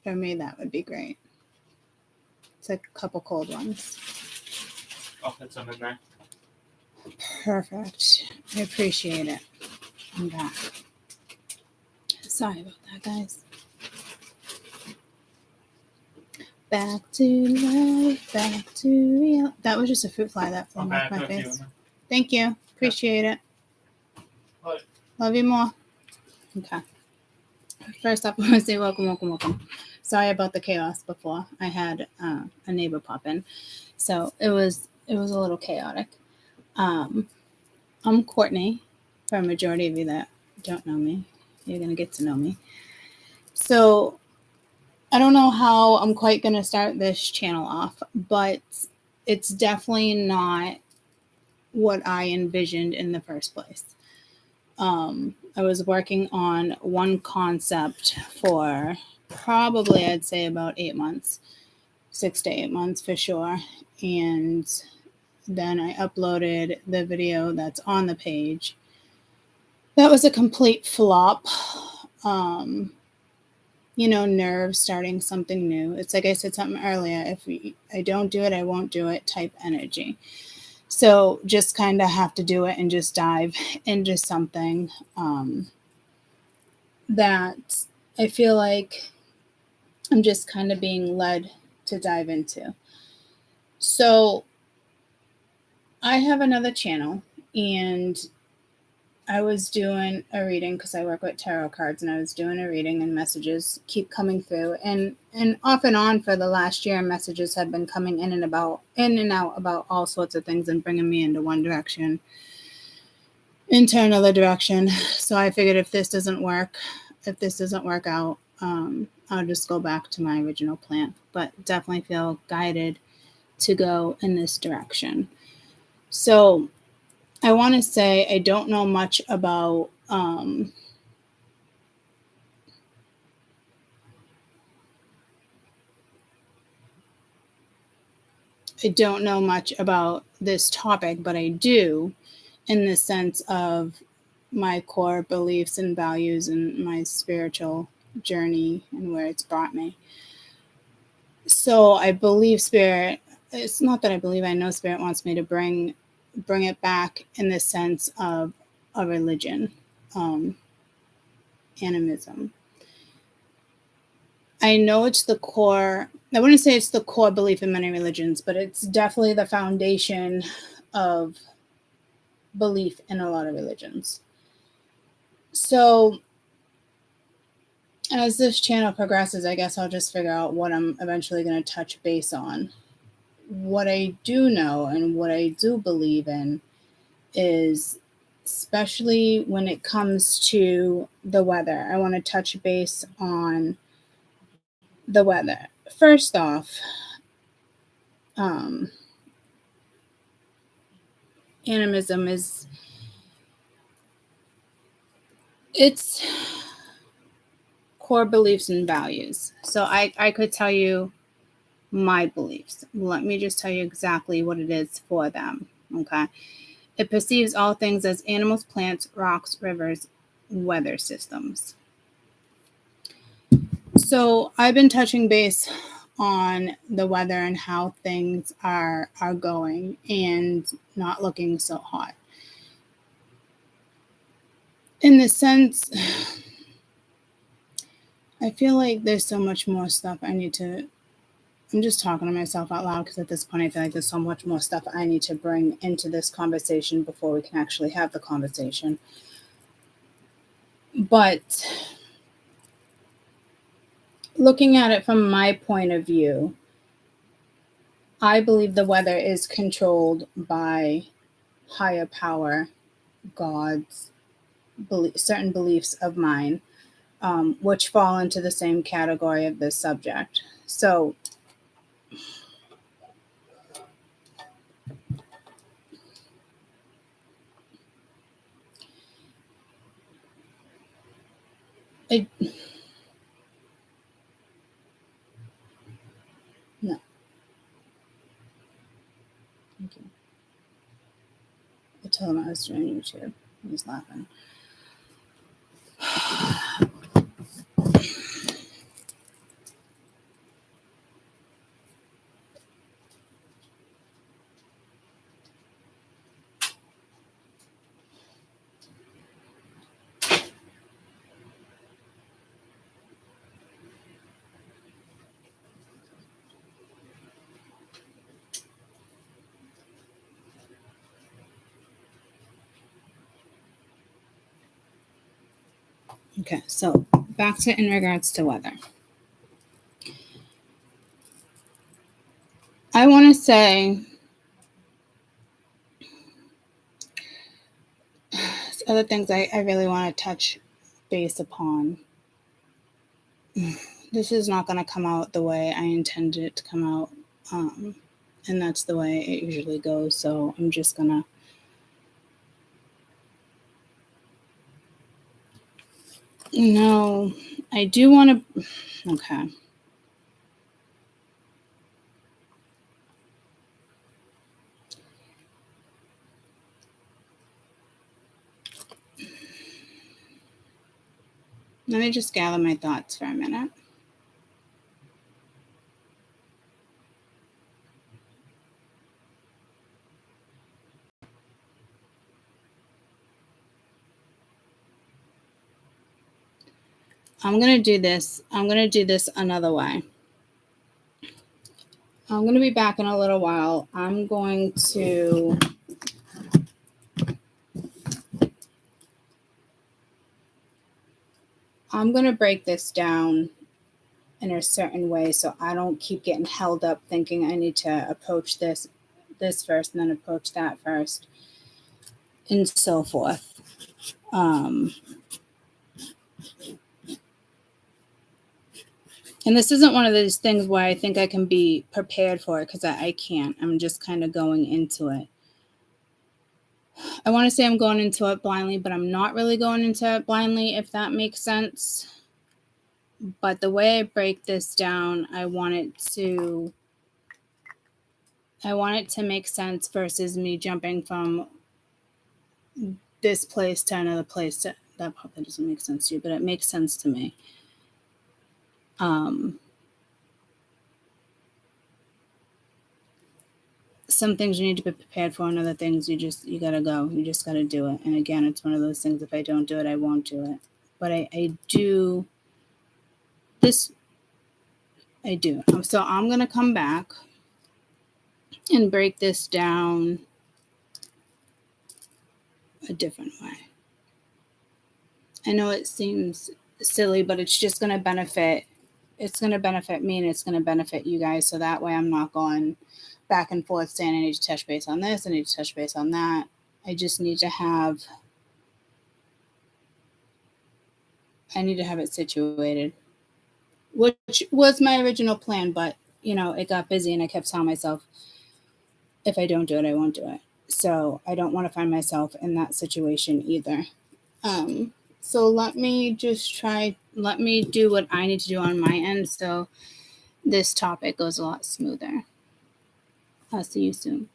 For me, that would be great. It's like a couple cold ones. I'll put some in there. Perfect. I appreciate it. I'm back. Sorry about that, guys. Back to life, back to real. That was just a fruit fly that flew Okay, off I my put a few face. in there. Thank you. Appreciate it. What? Love you more. Okay. First up, I want to say welcome. Sorry about the chaos before. I had a neighbor pop in, so it was a little chaotic. I'm Courtney. For a majority of you that don't know me, you're gonna get to know me. So I don't know how I'm quite gonna start this channel off, but it's definitely not what I envisioned in the first place. I was working on one concept for probably, I'd say, about 8 months, 6 to 8 months for sure. And then I uploaded the video that's on the page. That was a complete flop. Nerves starting something new. It's like I said something earlier. If I don't do it, I won't do it type energy. So just kind of have to do it and just dive into something that I feel like I'm just kind of being led to dive into. So I have another channel, and I was doing a reading because I work with tarot cards, and I was doing a reading, and messages keep coming through, and off and on for the last year, messages have been coming in and out about all sorts of things and bringing me into one direction, into another direction. So I figured if this doesn't work out, I'll just go back to my original plan, but definitely feel guided to go in this direction. So I want to say I don't know much about this topic, but I do in the sense of my core beliefs and values and my spiritual journey and where it's brought me. So I believe Spirit, it's not that I believe, I know Spirit wants me to bring it back in the sense of a religion, animism. I know it's the core, I wouldn't say it's the core belief in many religions, but it's definitely the foundation of belief in a lot of religions. So as this channel progresses, I guess I'll just figure out what I'm eventually going to touch base on. What I do know and what I do believe in is, especially when it comes to the weather, I want to touch base on the weather. First off, animism is, it's core beliefs and values. So I could tell you my beliefs. Let me just tell you exactly what it is for them. Okay. It perceives all things as animals, plants, rocks, rivers, weather systems. So I've been touching base on the weather and how things are going and not looking so hot. In the sense, I feel like there's so much more stuff I'm just talking to myself out loud because at this point I feel like there's so much more stuff I need to bring into this conversation before we can actually have the conversation. But looking at it from my point of view, I believe the weather is controlled by higher power, gods, certain beliefs of mine, which fall into the same category of this subject. So no. Thank you. I told him I was doing YouTube. He was laughing. Okay, so back to in regards to weather. I want to say other things I really want to touch base upon. This is not going to come out the way I intended it to come out. And that's the way it usually goes. So I'm just going to. No, I do want to. Okay. Let me just gather my thoughts for a minute. I'm going to do this. I'm going to do this another way. I'm going to be back in a little while. I'm going to break this down in a certain way so I don't keep getting held up thinking I need to approach this first and then approach that first and so forth. And this isn't one of those things where I think I can be prepared for it because I can't. I'm just kind of going into it. I want to say I'm going into it blindly, but I'm not really going into it blindly, if that makes sense. But the way I break this down, I want it to make sense versus me jumping from this place to another place. That probably doesn't make sense to you, but it makes sense to me. Some things you need to be prepared for, and other things you gotta go. You just gotta do it. And again, it's one of those things. If I don't do it, I won't do it. But I do this. I do. So I'm gonna come back and break this down a different way. I know it seems silly, but it's just gonna benefit. It's gonna benefit me, and it's gonna benefit you guys. So that way, I'm not going back and forth saying I need to touch base on this, I need to touch base on that. I just need to have it situated, which was my original plan, but it got busy and I kept telling myself, if I don't do it, I won't do it. So I don't want to find myself in that situation either. So let me do what I need to do on my end so this topic goes a lot smoother. I'll see you soon.